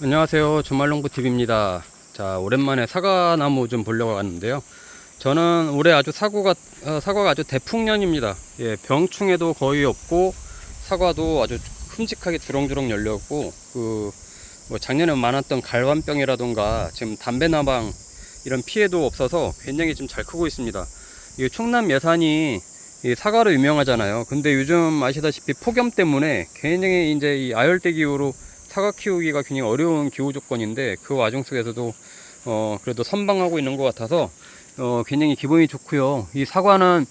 안녕하세요. 주말농부TV입니다. 자, 오랜만에 사과나무 좀 보려고 왔는데요. 저는 올해 아주 사과가 아주 대풍년입니다. 예, 병충해도 거의 없고, 사과도 아주 큼직하게 주렁주렁 열렸고, 뭐 작년에 많았던 갈환병이라던가, 지금 담배나방, 이런 피해도 없어서 굉장히 좀 잘 크고 있습니다. 이 충남 예산이 이 사과로 유명하잖아요. 근데 요즘 아시다시피 폭염 때문에 굉장히 이제 이 아열대 기후로 사과 키우기가 굉장히 어려운 기후 조건인데, 그 와중 속에서도 그래도 선방하고 있는 것 같아서 굉장히 기분이 좋고요. 이 사과는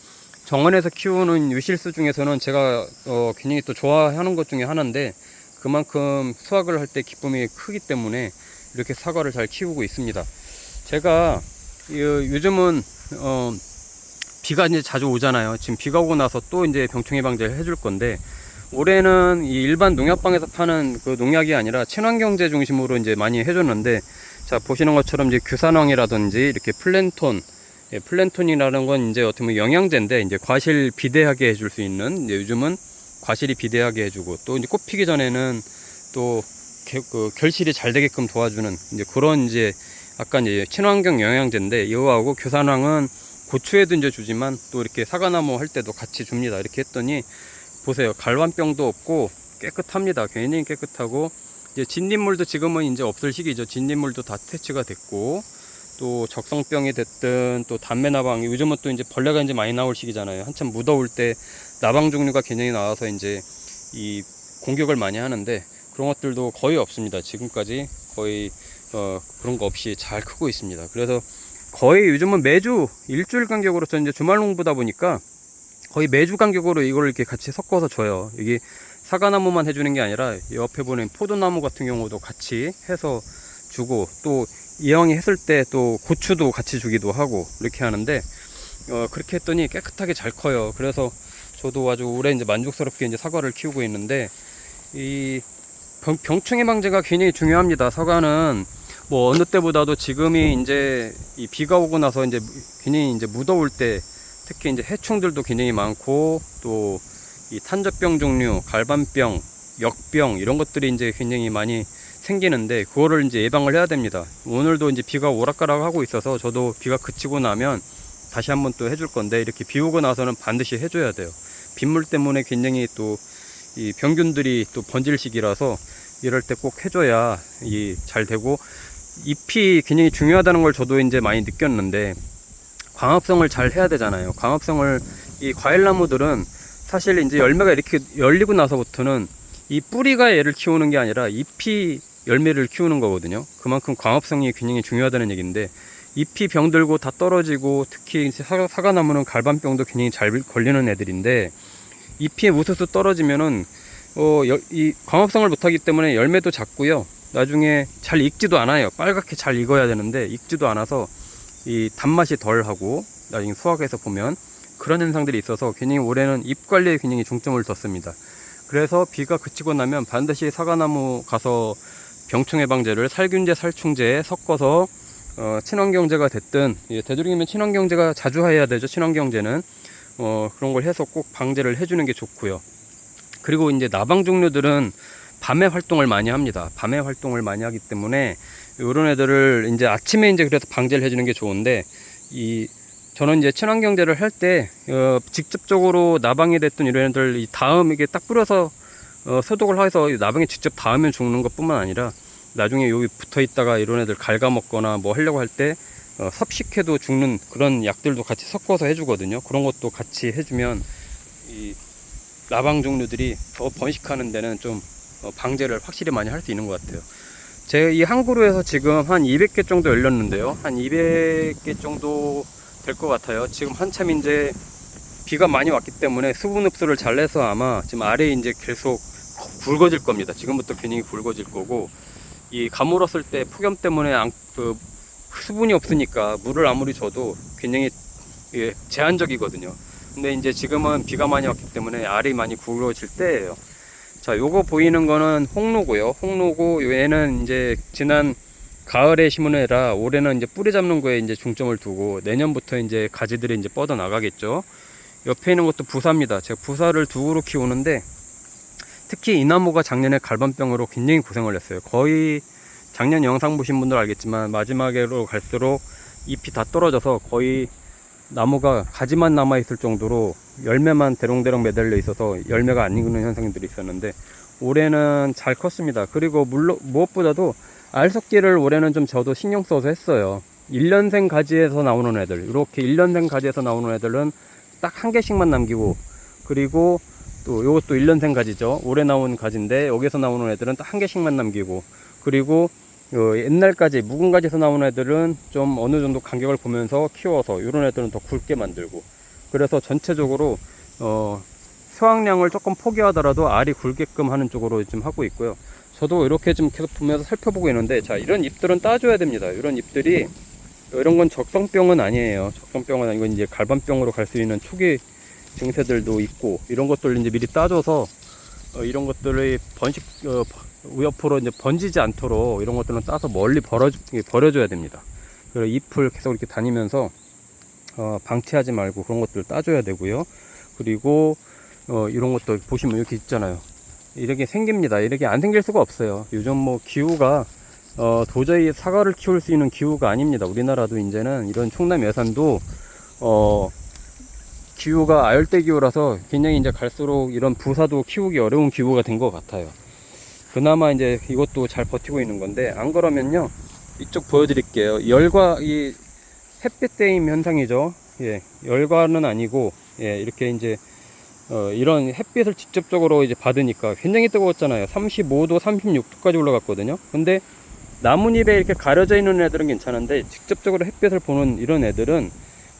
정원에서 키우는 유실수 중에서는 제가 굉장히 또 좋아하는 것 중에 하나인데, 그만큼 수확을 할 때 기쁨이 크기 때문에 이렇게 사과를 잘 키우고 있습니다. 제가 요즘은 비가 이제 자주 오잖아요. 지금 비가 오고 나서 또 이제 병충해 방제를 해줄 건데, 올해는 이 일반 농약방에서 파는 그 농약이 아니라 친환경제 중심으로 이제 많이 해줬는데, 자, 보시는 것처럼 이제 규산황이라든지 이렇게 플랜톤, 예, 플랜톤이라는 건 이제 어떻게 보면 영양제인데, 이제 과실 비대하게 해줄 수 있는, 이제 요즘은 과실이 비대하게 해주고, 또 이제 꽃 피기 전에는 또 그 결실이 잘 되게끔 도와주는 이제 그런 이제 약간 이제 친환경 영양제인데, 이거하고 규산황은 고추에도 이제 주지만 또 이렇게 사과나무 할 때도 같이 줍니다. 이렇게 했더니 보세요. 갈환병도 없고 깨끗합니다. 굉장히 깨끗하고, 이제 진딧물도 지금은 이제 없을 시기죠. 진딧물도 다 퇴치가 됐고, 또 적성병이 됐든 또 담배나방, 요즘은 또 이제 벌레가 이제 많이 나올 시기잖아요. 한참 무더울 때 나방 종류가 굉장히 나와서 이제 이 공격을 많이 하는데, 그런 것들도 거의 없습니다. 지금까지 거의 그런 거 없이 잘 크고 있습니다. 그래서 거의 요즘은 매주 일주일 간격으로, 저 이제 주말 농부다 보니까 거의 매주 간격으로 이걸 이렇게 같이 섞어서 줘요. 이게 사과나무만 해주는 게 아니라 옆에 보는 포도나무 같은 경우도 같이 해서 주고, 또 이왕이 했을 때 또 고추도 같이 주기도 하고 이렇게 하는데, 그렇게 했더니 깨끗하게 잘 커요. 그래서 저도 아주 올해 이제 만족스럽게 이제 사과를 키우고 있는데, 이 병충해 방제가 굉장히 중요합니다. 사과는 뭐 어느 때보다도 지금이 이제 이 비가 오고 나서 이제 굉장히 이제 무더울 때, 특히 이제 해충들도 굉장히 많고, 또 이 탄저병 종류, 갈반병, 역병 이런 것들이 이제 굉장히 많이 생기는데, 그거를 이제 예방을 해야 됩니다. 오늘도 이제 비가 오락가락 하고 있어서 저도 비가 그치고 나면 다시 한번 또 해줄 건데, 이렇게 비 오고 나서는 반드시 해줘야 돼요. 빗물 때문에 굉장히 또 이 병균들이 또 번질 시기라서 이럴 때 꼭 해줘야 이 잘 되고, 잎이 굉장히 중요하다는 걸 저도 이제 많이 느꼈는데, 광합성을 잘 해야 되잖아요. 광합성을, 이 과일나무들은 사실 이제 열매가 이렇게 열리고 나서부터는 이 뿌리가 얘를 키우는 게 아니라 잎이 열매를 키우는 거거든요. 그만큼 광합성이 굉장히 중요하다는 얘기인데, 잎이 병들고 다 떨어지고, 특히 사과나무는 갈반병도 굉장히 잘 걸리는 애들인데, 잎이 우수수 떨어지면은 이 광합성을 못하기 때문에 열매도 작고요. 나중에 잘 익지도 않아요. 빨갛게 잘 익어야 되는데 익지도 않아서 이 단맛이 덜하고, 나중에 수확해서 보면 그런 현상들이 있어서 굉장히 올해는 잎 관리에 굉장히 중점을 뒀습니다. 그래서 비가 그치고 나면 반드시 사과나무 가서 병충해 방제를 살균제, 살충제에 섞어서 친환경제가 됐든, 되도록이면 친환경제가 자주 해야 되죠. 친환경제는 그런 걸 해서 꼭 방제를 해주는 게 좋고요. 그리고 이제 나방 종류들은 밤에 활동을 많이 합니다. 밤에 활동을 많이 하기 때문에 이런 애들을 이제 아침에 이제 그래서 방제를 해주는 게 좋은데, 저는 이제 친환경제를 할 때 직접적으로 나방이 됐든 이런 애들 이 다음 이게 딱 뿌려서 소독을 해서 나방이 직접 닿으면 죽는 것뿐만 아니라, 나중에 여기 붙어 있다가 이런 애들 갉아먹거나 뭐 하려고 할 때 섭식해도 죽는 그런 약들도 같이 섞어서 해주거든요. 그런 것도 같이 해주면 이 나방 종류들이 더 번식하는 데는 좀 방제를 확실히 많이 할 수 있는 것 같아요. 제 이 한 그루에서 지금 한 200개 정도 열렸는데요. 한 200개 정도 될 것 같아요. 지금 한참 이제 비가 많이 왔기 때문에 수분 흡수를 잘 내서 아마 지금 아래에 이제 계속 굵어질 겁니다. 지금부터 굉장히 굵어질 거고, 이 가물었을 때 폭염 때문에 수분이 없으니까 물을 아무리 줘도 굉장히 제한적이거든요. 근데 이제 지금은 비가 많이 왔기 때문에 알이 많이 굵어질 때예요. 자, 요거 보이는 거는 홍로고요. 홍로고, 얘는 이제 지난 가을에 심은 애라 올해는 이제 뿌리 잡는 거에 이제 중점을 두고, 내년부터 이제 가지들이 이제 뻗어 나가겠죠. 옆에 있는 것도 부사입니다. 제가 부사를 두 그루 키우는데, 특히 이 나무가 작년에 갈반병으로 굉장히 고생을 했어요. 거의 작년 영상 보신 분들 알겠지만 마지막으로 갈수록 잎이 다 떨어져서 거의 나무가 가지만 남아있을 정도로 열매만 대롱대롱 매달려 있어서 열매가 안 익는 현상들이 있었는데 올해는 잘 컸습니다. 그리고 물론 무엇보다도 알속기를 올해는 좀 저도 신경 써서 했어요. 1년생 가지에서 나오는 애들, 이렇게 1년생 가지에서 나오는 애들은 딱 한 개씩만 남기고, 그리고 또 요것도 1년생 가지죠. 올해 나온 가지인데 여기서 나오는 애들은 딱 한 개씩만 남기고, 그리고 옛날까지 묵은 가지에서 나오는 애들은 좀 어느 정도 간격을 보면서 키워서 이런 애들은 더 굵게 만들고, 그래서 전체적으로 수확량을 조금 포기하더라도 알이 굵게끔 하는 쪽으로 좀 하고 있고요. 저도 이렇게 좀 계속 보면서 살펴보고 있는데, 자, 이런 잎들은 따줘야 됩니다. 이런 잎들이, 이런 건 적성병은 아니에요. 적성병은 아니고 이제 갈반병으로 갈 수 있는 초기 증세들도 있고, 이런 것들을 이제 미리 따줘서 이런 것들을 옆으로 이제 번지지 않도록 이런 것들은 따서 멀리 버려줘야 됩니다. 그리고 잎을 계속 이렇게 다니면서 방치하지 말고 그런 것들 따줘야 되고요. 그리고 이런 것도 보시면 이렇게 있잖아요. 이렇게 생깁니다. 이렇게 안 생길 수가 없어요. 요즘 뭐 기후가 도저히 사과를 키울 수 있는 기후가 아닙니다. 우리나라도 이제는 이런 충남 예산도 기후가 아열대 기후라서 굉장히 이제 갈수록 이런 부사도 키우기 어려운 기후가 된 것 같아요. 그나마 이제 이것도 잘 버티고 있는 건데, 안 그러면요, 이쪽 보여드릴게요. 열과 이 햇빛 대임 현상이죠. 예, 열과는 아니고, 예, 이렇게 이제 이런 햇빛을 직접적으로 이제 받으니까 굉장히 뜨거웠잖아요. 35도, 36도까지 올라갔거든요. 근데 나뭇잎에 이렇게 가려져 있는 애들은 괜찮은데, 직접적으로 햇빛을 보는 이런 애들은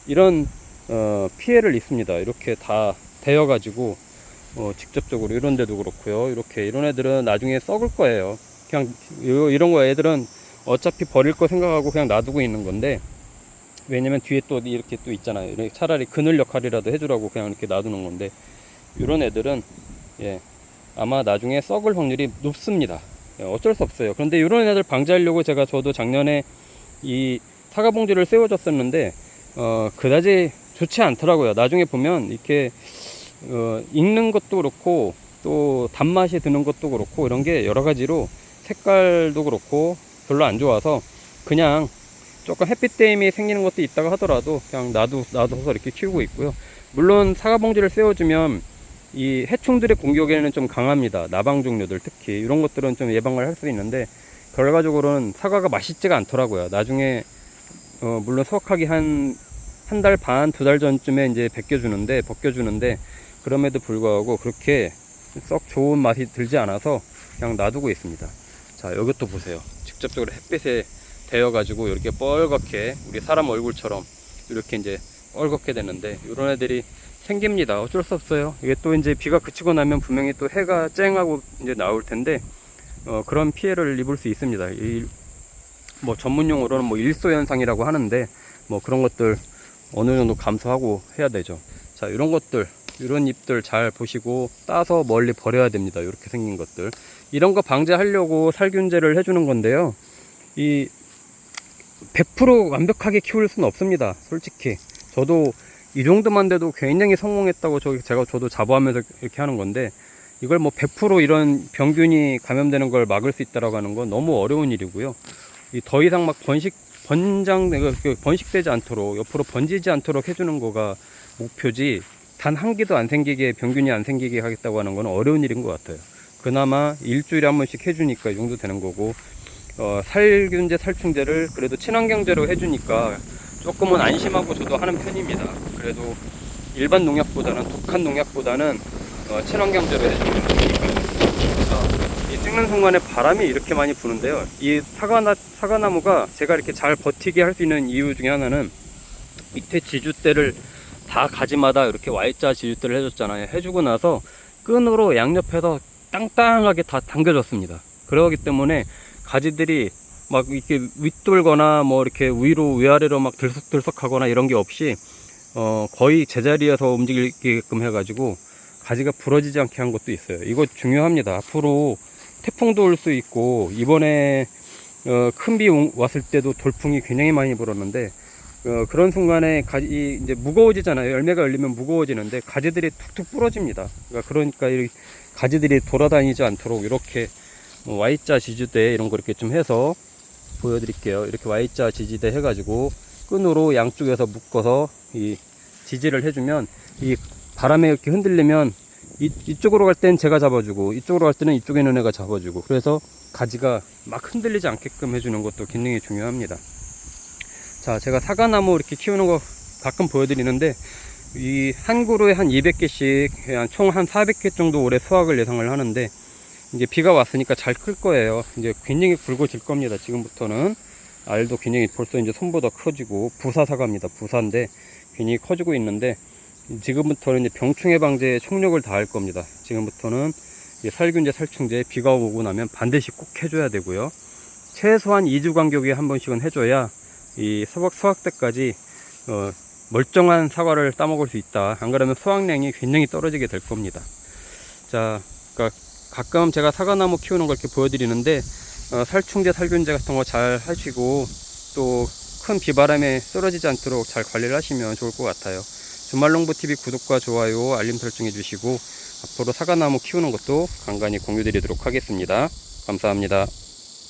이런 피해를 입습니다. 이렇게 다 데여가지고 직접적으로 이런 데도 그렇고요. 이렇게 이런 애들은 나중에 썩을 거예요. 그냥 이런 거 애들은 어차피 버릴 거 생각하고 그냥 놔두고 있는 건데, 왜냐면 뒤에 또 이렇게 또 있잖아요. 이렇게 차라리 그늘 역할이라도 해주라고 그냥 이렇게 놔두는 건데, 이런 애들은 예, 아마 나중에 썩을 확률이 높습니다. 예, 어쩔 수 없어요. 그런데 이런 애들 방지하려고 저도 작년에 이 사과 봉지를 세워줬었는데 그다지 좋지 않더라고요. 나중에 보면 이렇게 익는 것도 그렇고 또 단맛이 드는 것도 그렇고 이런 게 여러 가지로 색깔도 그렇고 별로 안 좋아서 그냥 조금 햇빛 대임이 생기는 것도 있다고 하더라도 그냥 놔둬서 이렇게 키우고 있고요. 물론 사과 봉지를 세워주면 이 해충들의 공격에는 좀 강합니다. 나방 종류들 특히 이런 것들은 좀 예방을 할 수 있는데, 결과적으로는 사과가 맛있지가 않더라고요. 나중에 물론 수확하기 한 달 반, 2달 전쯤에 이제 벗겨주는데 그럼에도 불구하고 그렇게 썩 좋은 맛이 들지 않아서 그냥 놔두고 있습니다. 자, 이것도 보세요. 직접적으로 햇빛에 데여가지고 이렇게 뻘겋게 우리 사람 얼굴처럼 이렇게 이제 뻘겋게 되는데, 이런 애들이 생깁니다. 어쩔 수 없어요. 이게 또 이제 비가 그치고 나면 분명히 또 해가 쨍하고 이제 나올 텐데 그런 피해를 입을 수 있습니다. 뭐 전문용어로는 뭐 일소 현상이라고 하는데, 뭐 그런 것들 어느 정도 감수하고 해야 되죠. 자, 이런 것들, 이런 잎들 잘 보시고 따서 멀리 버려야 됩니다. 이렇게 생긴 것들, 이런 거 방지하려고 살균제를 해주는 건데요, 이 100% 완벽하게 키울 수는 없습니다. 솔직히 저도 이 정도만 돼도 굉장히 성공했다고 저도 자부하면서 이렇게 하는 건데, 이걸 뭐 100% 이런 병균이 감염되는 걸 막을 수 있다라고 하는 건 너무 어려운 일이고요. 더 이상 막 번식되지 않도록, 옆으로 번지지 않도록 해주는 거가 목표지, 단 한 개도 안 생기게, 병균이 안 생기게 하겠다고 하는 건 어려운 일인 것 같아요. 그나마 일주일에 한 번씩 해주니까 이 정도 되는 거고, 살균제, 살충제를 그래도 친환경제로 해주니까 조금은 안심하고 저도 하는 편입니다. 그래도 일반 농약보다는, 독한 농약보다는 친환경제로 해주는 거니까요. 이 찍는 순간에 바람이 이렇게 많이 부는데요, 이 사과나무가 제가 이렇게 잘 버티게 할 수 있는 이유 중에 하나는, 밑에 지주대를 다 가지마다 이렇게 Y자 지주대를 해줬잖아요. 해주고 나서 끈으로 양옆에서 땅땅하게 다 당겨졌습니다. 그러기 때문에 가지들이 막 이렇게 윗돌거나 뭐 이렇게 위아래로 막 들썩들썩 하거나 이런 게 없이 거의 제자리에서 움직이게끔 해가지고 가지가 부러지지 않게 한 것도 있어요. 이거 중요합니다. 앞으로 태풍도 올 수 있고, 이번에 큰 비 왔을 때도 돌풍이 굉장히 많이 불었는데, 그런 순간에 이제 무거워지잖아요. 열매가 열리면 무거워지는데 가지들이 툭툭 부러집니다. 그러니까 이 가지들이 돌아다니지 않도록 이렇게 Y자 지지대 이런 거 이렇게 좀 해서 보여드릴게요. 이렇게 Y자 지지대 해가지고 끈으로 양쪽에서 묶어서 이 지지를 해주면 이 바람에 이렇게 흔들리면 이쪽으로 갈 땐 제가 잡아주고 이쪽으로 갈 때는 이쪽에 있는 애가 잡아주고, 그래서 가지가 막 흔들리지 않게끔 해주는 것도 기능이 중요합니다. 자, 제가 사과나무 이렇게 키우는 거 가끔 보여드리는데 이 한 그루에 한 200개씩 총 한 400개 정도 올해 수확을 예상을 하는데, 이제 비가 왔으니까 잘 클 거예요. 이제 굉장히 굵어질 겁니다. 지금부터는 알도 굉장히 벌써 이제 손보다 커지고, 부사 사과입니다. 부사인데 굉장히 커지고 있는데, 지금부터는 이제 병충해 방제에 총력을 다할 겁니다. 지금부터는 살균제, 살충제 비가 오고 나면 반드시 꼭 해줘야 되고요. 최소한 2주 간격에 한 번씩은 해줘야 이 수확 때까지 멀쩡한 사과를 따먹을 수 있다. 안 그러면 수확량이 굉장히 떨어지게 될 겁니다. 자, 그러니까 가끔 제가 사과나무 키우는 걸 이렇게 보여드리는데 살충제, 살균제 같은 거 잘 하시고 또 큰 비바람에 쓰러지지 않도록 잘 관리를 하시면 좋을 것 같아요. 주말농부TV 구독과 좋아요, 알림 설정해 주시고 앞으로 사과나무 키우는 것도 간간히 공유 드리도록 하겠습니다. 감사합니다.